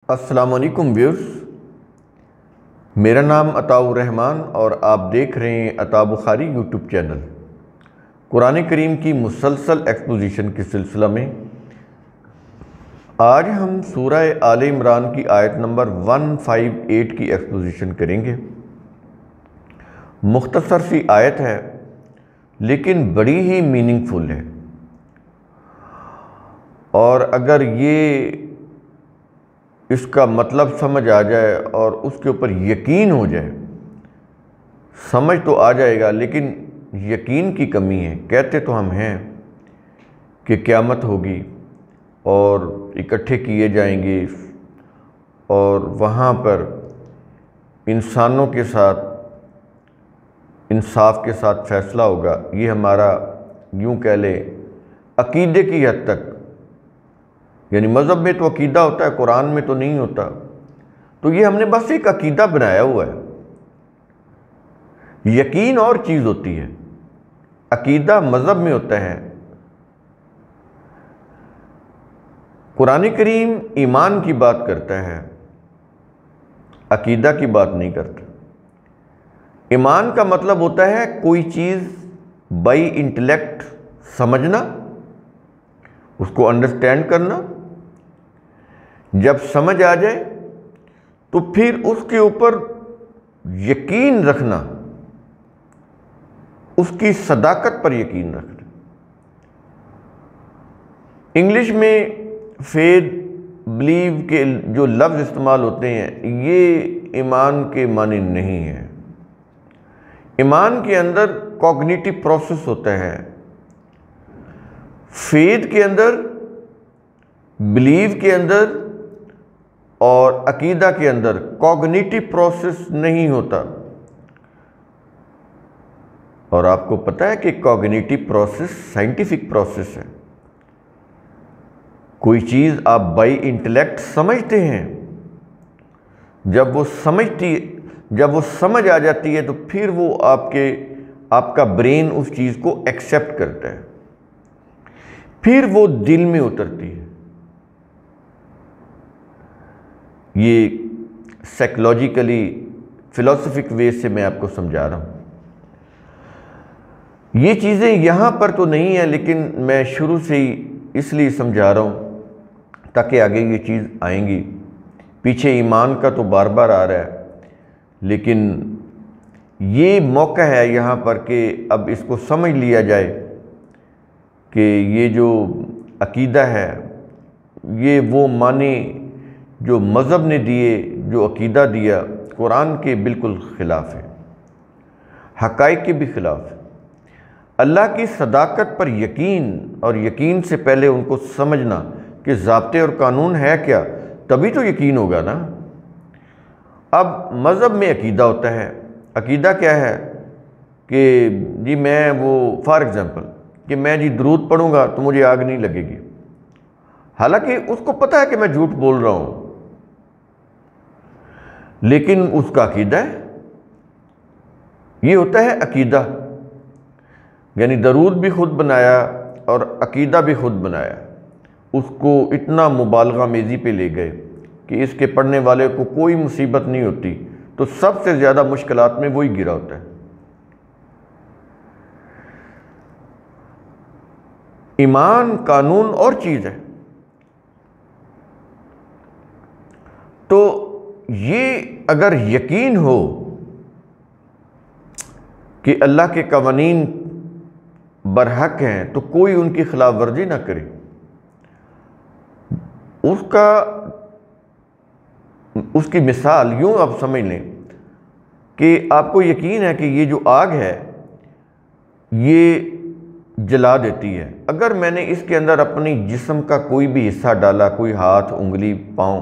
السلام علیکم ویورز، میرا نام عطاء الرحمن اور آپ دیکھ رہے ہیں عطاء بخاری یوٹیوب چینل۔ قرآن کریم کی مسلسل ایکسپوزیشن کے سلسلہ میں آج ہم سورہ آل عمران کی آیت نمبر 158 کی ایکسپوزیشن کریں گے۔ مختصر سی آیت ہے لیکن بڑی ہی میننگ فل ہے، اور اگر یہ اس کا مطلب سمجھ آ جائے اور اس کے اوپر یقین ہو جائے، سمجھ تو آ جائے گا لیکن یقین کی کمی ہے۔ کہتے تو ہم ہیں کہ قیامت ہوگی اور اکٹھے کیے جائیں گے اور وہاں پر انسانوں کے ساتھ انصاف کے ساتھ فیصلہ ہوگا۔ یہ ہمارا یوں کہہ لیں عقیدے کی حد تک، یعنی مذہب میں تو عقیدہ ہوتا ہے، قرآن میں تو نہیں ہوتا، تو یہ ہم نے بس ایک عقیدہ بنایا ہوا ہے۔ یقین اور چیز ہوتی ہے، عقیدہ مذہب میں ہوتا ہے۔ قرآن کریم ایمان کی بات کرتا ہے، عقیدہ کی بات نہیں کرتا۔ ایمان کا مطلب ہوتا ہے کوئی چیز بائی انٹلیکٹ سمجھنا، اس کو انڈرسٹینڈ کرنا، جب سمجھ آ جائے تو پھر اس کے اوپر یقین رکھنا، اس کی صداقت پر یقین رکھنا۔ انگلش میں فیتھ، بلیو کے جو لفظ استعمال ہوتے ہیں، یہ ایمان کے معنی نہیں ہیں۔ ایمان کے اندر کوگنیٹو پروسیس ہوتا ہے، فیتھ کے اندر، بلیو کے اندر اور عقیدہ کے اندر کوگنیٹو پروسیس نہیں ہوتا۔ اور آپ کو پتہ ہے کہ کوگنیٹو پروسیس سائنٹیفک پروسیس ہے۔ کوئی چیز آپ بائی انٹلیکٹ سمجھتے ہیں، جب وہ سمجھ آ جاتی ہے تو پھر وہ آپ کا برین اس چیز کو ایکسیپٹ کرتا ہے، پھر وہ دل میں اترتی ہے۔ یہ سائیکولوجیکلی فلسفک وے سے میں آپ کو سمجھا رہا ہوں۔ یہ چیزیں یہاں پر تو نہیں ہیں، لیکن میں شروع سے ہی اس لیے سمجھا رہا ہوں تاکہ آگے یہ چیز آئیں گی۔ پیچھے ایمان کا تو بار بار آ رہا ہے، لیکن یہ موقع ہے یہاں پر کہ اب اس کو سمجھ لیا جائے کہ یہ جو عقیدہ ہے، یہ وہ معنی جو مذہب نے دیے، جو عقیدہ دیا، قرآن کے بالکل خلاف ہے، حقائق کے بھی خلاف ہے۔ اللہ کی صداقت پر یقین، اور یقین سے پہلے ان کو سمجھنا کہ ضابطے اور قانون ہے کیا، تبھی تو یقین ہوگا نا۔ اب مذہب میں عقیدہ ہوتا ہے۔ عقیدہ کیا ہے کہ جی میں فار ایگزامپل کہ میں درود پڑھوں گا تو مجھے آگ نہیں لگے گی، حالانکہ اس کو پتہ ہے کہ میں جھوٹ بول رہا ہوں، لیکن اس کا عقیدہ ہے۔ یہ ہوتا ہے عقیدہ، یعنی درود بھی خود بنایا اور عقیدہ بھی خود بنایا۔ اس کو اتنا مبالغہ میزی پہ لے گئے کہ اس کے پڑھنے والے کو کوئی مصیبت نہیں ہوتی، تو سب سے زیادہ مشکلات میں وہی گرا ہوتا ہے۔ ایمان، قانون اور چیز ہے۔ تو یہ اگر یقین ہو کہ اللہ کے قوانین برحق ہیں تو کوئی ان کی خلاف ورزی نہ کرے، اس کی مثال یوں آپ سمجھ لیں کہ آپ کو یقین ہے کہ یہ جو آگ ہے یہ جلا دیتی ہے۔ اگر میں نے اس کے اندر اپنی جسم کا کوئی بھی حصہ ڈالا، کوئی ہاتھ، انگلی، پاؤں،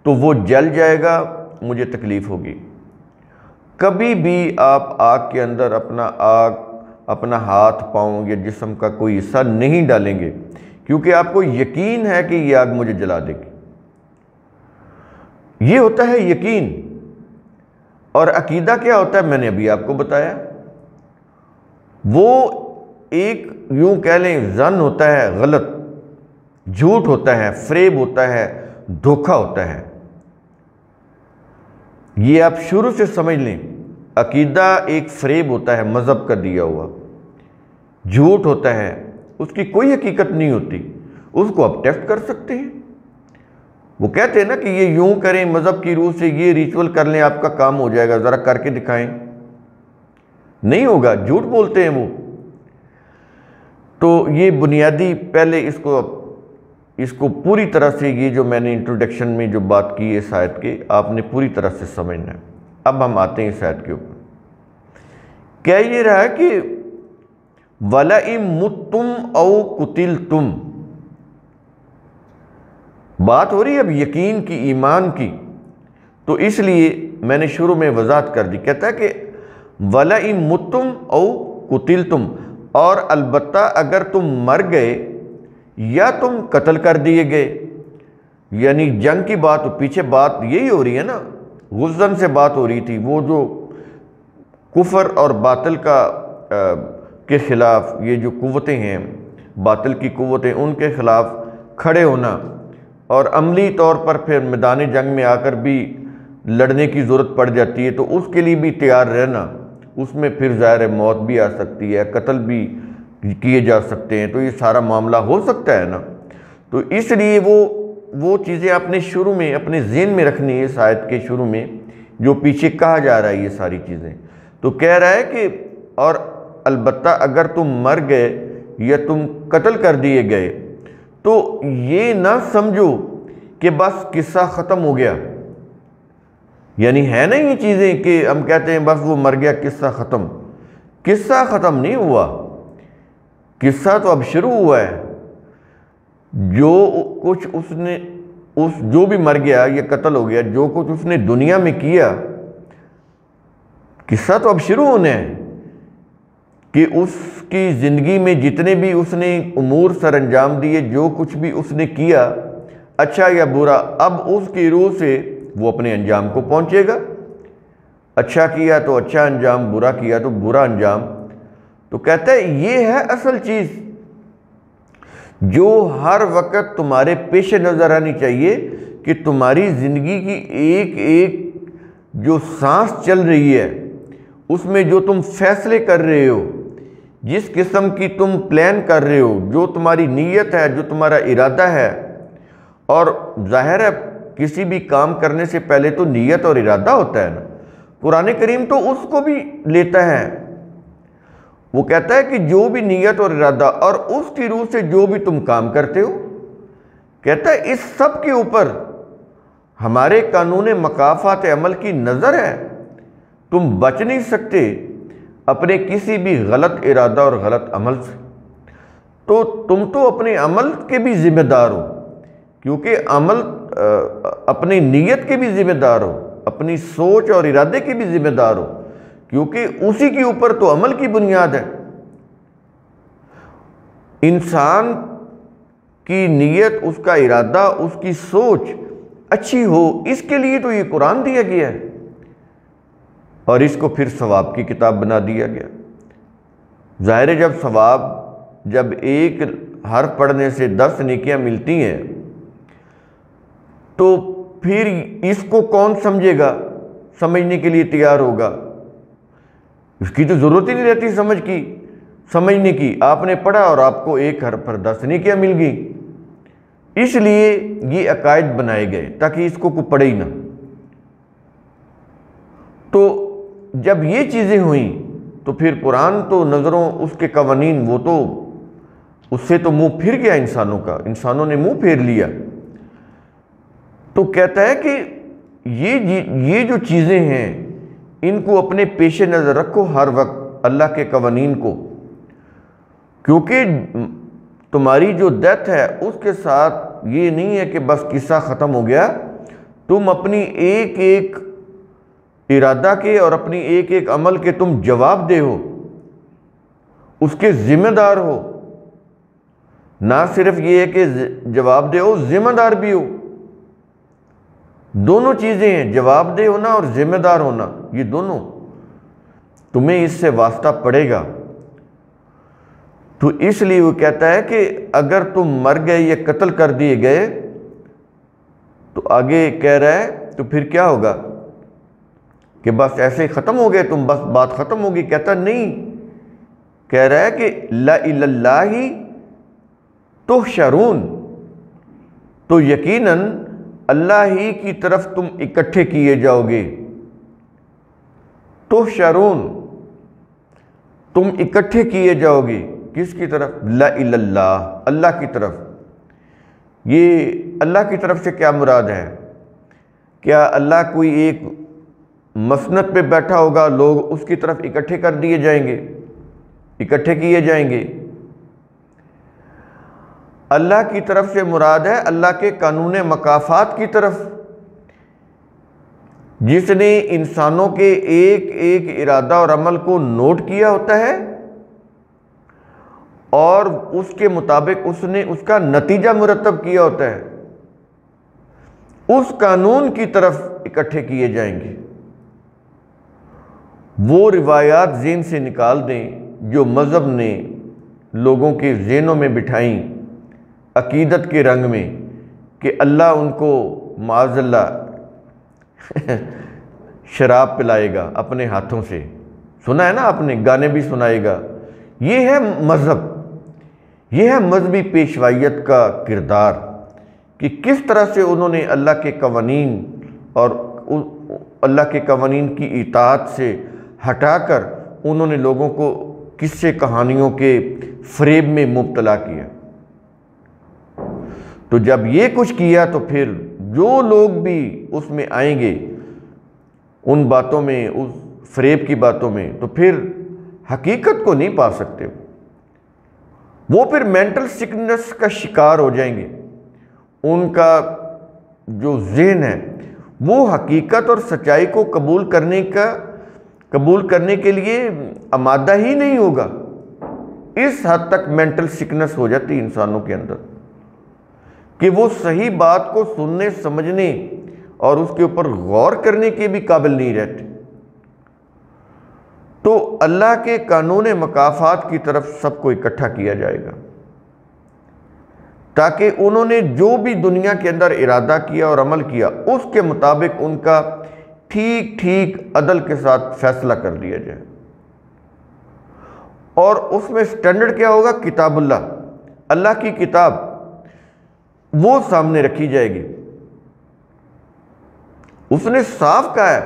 تو وہ جل جائے گا، مجھے تکلیف ہوگی۔ کبھی بھی آپ آگ کے اندر اپنا ہاتھ، پاؤں یا جسم کا کوئی حصہ نہیں ڈالیں گے، کیونکہ آپ کو یقین ہے کہ یہ آگ مجھے جلا دے گی۔ یہ ہوتا ہے یقین۔ اور عقیدہ کیا ہوتا ہے؟ میں نے ابھی آپ کو بتایا، وہ ایک یوں کہہ لیں ظن ہوتا ہے، غلط، جھوٹ ہوتا ہے، فریب ہوتا ہے، دھوکہ ہوتا ہے۔ یہ آپ شروع سے سمجھ لیں، عقیدہ ایک فریب ہوتا ہے مذہب کا دیا ہوا، جھوٹ ہوتا ہے، اس کی کوئی حقیقت نہیں ہوتی، اس کو آپ ٹیسٹ کر سکتے ہیں۔ وہ کہتے ہیں نا کہ یہ یوں کریں مذہب کی روح سے، یہ ریچول کر لیں آپ کا کام ہو جائے گا، ذرا کر کے دکھائیں، نہیں ہوگا، جھوٹ بولتے ہیں وہ۔ تو یہ بنیادی پہلے اس کو پوری طرح سے، یہ جو میں نے انٹروڈکشن میں جو بات کی ہے اس آیت کے، آپ نے پوری طرح سے سمجھنا ہے۔ اب ہم آتے ہیں اس آیت کے اوپر۔ کہہ یہ رہا ہے کہ وَلَئِن مُتُّمْ أَوْ قُتِلْتُمْ، بات ہو رہی ہے اب یقین کی، ایمان کی، تو اس لیے میں نے شروع میں وضاحت کر دی۔ کہتا ہے کہ وَلَئِن مُتُّمْ أَوْ قُتِلْتُمْ، اور البتہ اگر تم مر گئے یا تم قتل کر دیے گئے، یعنی جنگ کی بات، پیچھے بات یہی ہو رہی ہے نا، غزن سے بات ہو رہی تھی، وہ جو کفر اور باطل کے خلاف یہ جو قوتیں ہیں، باطل کی قوتیں، ان کے خلاف کھڑے ہونا، اور عملی طور پر پھر میدان جنگ میں آ کر بھی لڑنے کی ضرورت پڑ جاتی ہے، تو اس کے لیے بھی تیار رہنا، اس میں پھر ظاہر موت بھی آ سکتی ہے، قتل بھی کیے جا سکتے ہیں، تو یہ سارا معاملہ ہو سکتا ہے نا۔ تو اس لیے وہ چیزیں آپ نے شروع میں اپنے ذہن میں رکھنی ہے، اس آیت کے شروع میں جو پیچھے کہا جا رہا ہے یہ ساری چیزیں۔ تو کہہ رہا ہے کہ اور البتہ اگر تم مر گئے یا تم قتل کر دیے گئے، تو یہ نہ سمجھو کہ بس قصہ ختم ہو گیا، یعنی ہے نا یہ چیزیں کہ ہم کہتے ہیں بس وہ مر گیا قصہ ختم، قصہ ختم نہیں ہوا، قصہ تو اب شروع ہوا ہے۔ جو کچھ جو بھی مر گیا یا قتل ہو گیا، جو کچھ اس نے دنیا میں کیا، قصہ تو اب شروع ہونے ہیں، کہ اس کی زندگی میں جتنے بھی اس نے امور سر انجام دیے، جو کچھ بھی اس نے کیا اچھا یا برا، اب اس کی روح سے وہ اپنے انجام کو پہنچے گا، اچھا کیا تو اچھا انجام، برا کیا تو برا انجام۔ تو کہتا ہے یہ ہے اصل چیز جو ہر وقت تمہارے پیش نظر آنی چاہیے، کہ تمہاری زندگی کی ایک ایک جو سانس چل رہی ہے، اس میں جو تم فیصلے کر رہے ہو، جس قسم کی تم پلان کر رہے ہو، جو تمہاری نیت ہے، جو تمہارا ارادہ ہے، اور ظاہر ہے کسی بھی کام کرنے سے پہلے تو نیت اور ارادہ ہوتا ہے نا، قرآن کریم تو اس کو بھی لیتا ہے۔ وہ کہتا ہے کہ جو بھی نیت اور ارادہ اور اس کی روح سے جو بھی تم کام کرتے ہو، کہتا ہے اس سب کے اوپر ہمارے قانون مکافات عمل کی نظر ہے، تم بچ نہیں سکتے اپنے کسی بھی غلط ارادہ اور غلط عمل سے۔ تو تم تو اپنے عمل کے بھی ذمہ دار ہو، کیونکہ عمل اپنی نیت کے بھی ذمہ دار ہو، اپنی سوچ اور ارادے کے بھی ذمہ دار ہو، کیونکہ اسی کے اوپر تو عمل کی بنیاد ہے۔ انسان کی نیت، اس کا ارادہ، اس کی سوچ اچھی ہو، اس کے لیے تو یہ قرآن دیا گیا ہے، اور اس کو پھر ثواب کی کتاب بنا دیا گیا۔ ظاہر ہے جب ایک حرف پڑھنے سے 10 نیکیاں ملتی ہیں، تو پھر اس کو کون سمجھے گا، سمجھنے کے لیے تیار ہوگا؟ اس کی تو ضرورت ہی نہیں رہتی سمجھنے کی، آپ نے پڑھا اور آپ کو ایک حرف پر 10 نیکیاں مل گئی۔ اس لیے یہ عقائد بنائے گئے تاکہ اس کو کوئی پڑھے ہی نہ۔ تو جب یہ چیزیں ہوئیں تو پھر قرآن تو نظروں اس کے قوانین، وہ تو اس سے تو منہ پھر گیا انسانوں نے منہ پھیر لیا۔ تو کہتا ہے کہ یہ جو چیزیں ہیں ان کو اپنے پیش نظر رکھو ہر وقت، اللہ کے قوانین کو، کیونکہ تمہاری جو ڈیتھ ہے اس کے ساتھ یہ نہیں ہے کہ بس قصہ ختم ہو گیا، تم اپنی ایک ایک ارادہ کے اور اپنی ایک ایک عمل کے تم جواب دہ ہو، اس کے ذمہ دار ہو۔ نہ صرف یہ ہے کہ جواب دہ ہو، ذمہ دار بھی ہو، دونوں چیزیں ہیں، جواب دہ ہونا اور ذمہ دار ہونا، یہ دونوں تمہیں اس سے واسطہ پڑے گا۔ تو اس لیے وہ کہتا ہے کہ اگر تم مر گئے یا قتل کر دیے گئے تو آگے کہہ رہا ہے تو پھر کیا ہوگا کہ بس ایسے ہی ختم ہو گئے تم، بس بات ختم ہوگی؟ کہتا نہیں، کہہ رہا ہے کہ لا الی اللہ تحشرون، تو یقیناً اللہ ہی کی طرف تم اکٹھے کیے جاؤ گے۔ تحشرون، تم اکٹھے کیے جاؤ گے کس کی طرف؟ لا الی اللہ، اللہ کی طرف۔ یہ اللہ کی طرف سے کیا مراد ہے؟ کیا اللہ کوئی ایک مسند پہ بیٹھا ہوگا، لوگ اس کی طرف اکٹھے کر دیے جائیں گے، اکٹھے کیے جائیں گے؟ اللہ کی طرف سے مراد ہے اللہ کے قانون مکافات کی طرف، جس نے انسانوں کے ایک ایک ارادہ اور عمل کو نوٹ کیا ہوتا ہے اور اس کے مطابق اس نے اس کا نتیجہ مرتب کیا ہوتا ہے، اس قانون کی طرف اکٹھے کیے جائیں گے۔ وہ روایات ذہن سے نکال دیں جو مذہب نے لوگوں کے ذہنوں میں بٹھائیں عقیدت کے رنگ میں، کہ اللہ ان کو معاذ اللہ شراب پلائے گا اپنے ہاتھوں سے، سنا ہے نا آپ نے، گانے بھی سنائے گا۔ یہ ہے مذہب، یہ ہے مذہبی پیشوائیت کا کردار، کہ کس طرح سے انہوں نے اللہ کے قوانین اور اللہ کے قوانین کی اطاعت سے ہٹا کر انہوں نے لوگوں کو قصے کہانیوں کے فریب میں مبتلا کیا۔ تو جب یہ کچھ کیا تو پھر جو لوگ بھی اس میں آئیں گے، ان باتوں میں، اس فریب کی باتوں میں، تو پھر حقیقت کو نہیں پا سکتے، وہ پھر مینٹل سکنس کا شکار ہو جائیں گے۔ ان کا جو ذہن ہے وہ حقیقت اور سچائی کو قبول کرنے کے لیے آمادہ ہی نہیں ہوگا۔ اس حد تک مینٹل سکنس ہو جاتی انسانوں کے اندر کہ وہ صحیح بات کو سننے، سمجھنے اور اس کے اوپر غور کرنے کے بھی قابل نہیں رہتے۔ تو اللہ کے قانون مکافات کی طرف سب کو اکٹھا کیا جائے گا، تاکہ انہوں نے جو بھی دنیا کے اندر ارادہ کیا اور عمل کیا اس کے مطابق ان کا ٹھیک ٹھیک عدل کے ساتھ فیصلہ کر دیا جائے۔ اور اس میں سٹینڈرڈ کیا ہوگا؟ کتاب اللہ، اللہ کی کتاب وہ سامنے رکھی جائے گی۔ اس نے صاف کہا ہے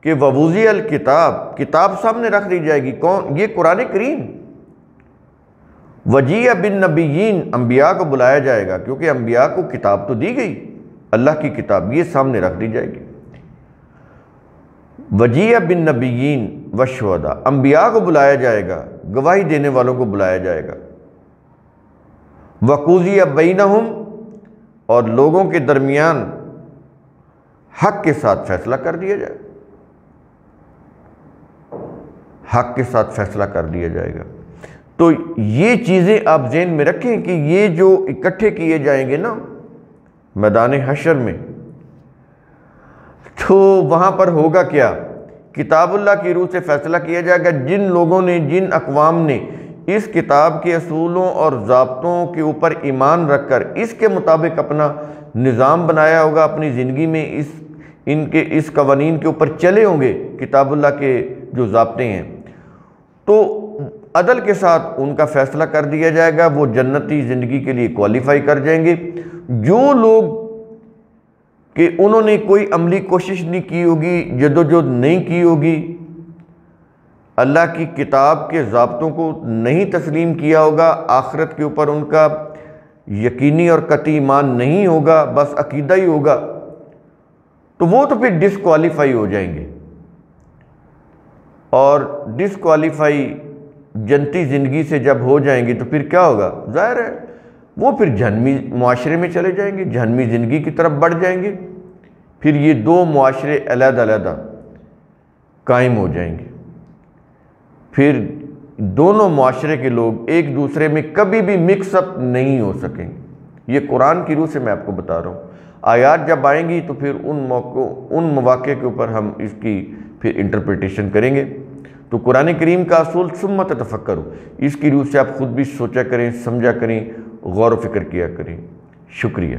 کہ ووضع الکتاب، کتاب سامنے رکھ دی جائے گی۔ کون؟ یہ قرآن کریم۔ وجیء بالنبیین، انبیاء کو بلایا جائے گا، کیونکہ انبیاء کو کتاب تو دی گئی، اللہ کی کتاب، یہ سامنے رکھ دی جائے گی۔ وجیء بالنبیین والشہداء، انبیاء کو بلایا جائے گا، گواہی دینے والوں کو بلایا جائے گا۔ وقضی بینہم، اور لوگوں کے درمیان حق کے ساتھ فیصلہ کر دیا جائے، حق کے ساتھ فیصلہ کر دیا جائے گا۔ تو یہ چیزیں آپ ذہن میں رکھیں کہ یہ جو اکٹھے کیے جائیں گے نا میدان حشر میں، تو وہاں پر ہوگا کیا؟ کتاب اللہ کی روح سے فیصلہ کیا جائے گا۔ جن لوگوں نے، جن اقوام نے اس کتاب کے اصولوں اور ضابطوں کے اوپر ایمان رکھ کر اس کے مطابق اپنا نظام بنایا ہوگا، اپنی زندگی میں اس قوانین کے اوپر چلے ہوں گے، کتاب اللہ کے جو ضابطے ہیں، تو عدل کے ساتھ ان کا فیصلہ کر دیا جائے گا، وہ جنتی زندگی کے لیے کوالیفائی کر جائیں گے۔ جو لوگ کہ انہوں نے کوئی عملی کوشش نہیں کی ہوگی، جدوجہد نہیں کی ہوگی، اللہ کی کتاب کے ضابطوں کو نہیں تسلیم کیا ہوگا، آخرت کے اوپر ان کا یقینی اور قطعی ایمان نہیں ہوگا، بس عقیدہ ہی ہوگا، تو وہ تو پھر ڈسکوالیفائی ہو جائیں گے۔ اور ڈسکوالیفائی جنتی زندگی سے جب ہو جائیں گے تو پھر کیا ہوگا؟ ظاہر ہے وہ پھر جہنمی معاشرے میں چلے جائیں گے، جہنمی زندگی کی طرف بڑھ جائیں گے۔ پھر یہ دو معاشرے علیحدہ علیحدہ قائم ہو جائیں گے، پھر دونوں معاشرے کے لوگ ایک دوسرے میں کبھی بھی مکس اپ نہیں ہو سکیں گے۔ یہ قرآن کی روح سے میں آپ کو بتا رہا ہوں۔ آیات جب آئیں گی تو پھر ان مواقع کے اوپر ہم اس کی پھر انٹرپریٹیشن کریں گے۔ تو قرآن کریم کا اصول ثم تفکروا، اس کی روح سے آپ خود بھی سوچا کریں، سمجھا کریں، غور و فکر کیا کریں۔ شکریہ۔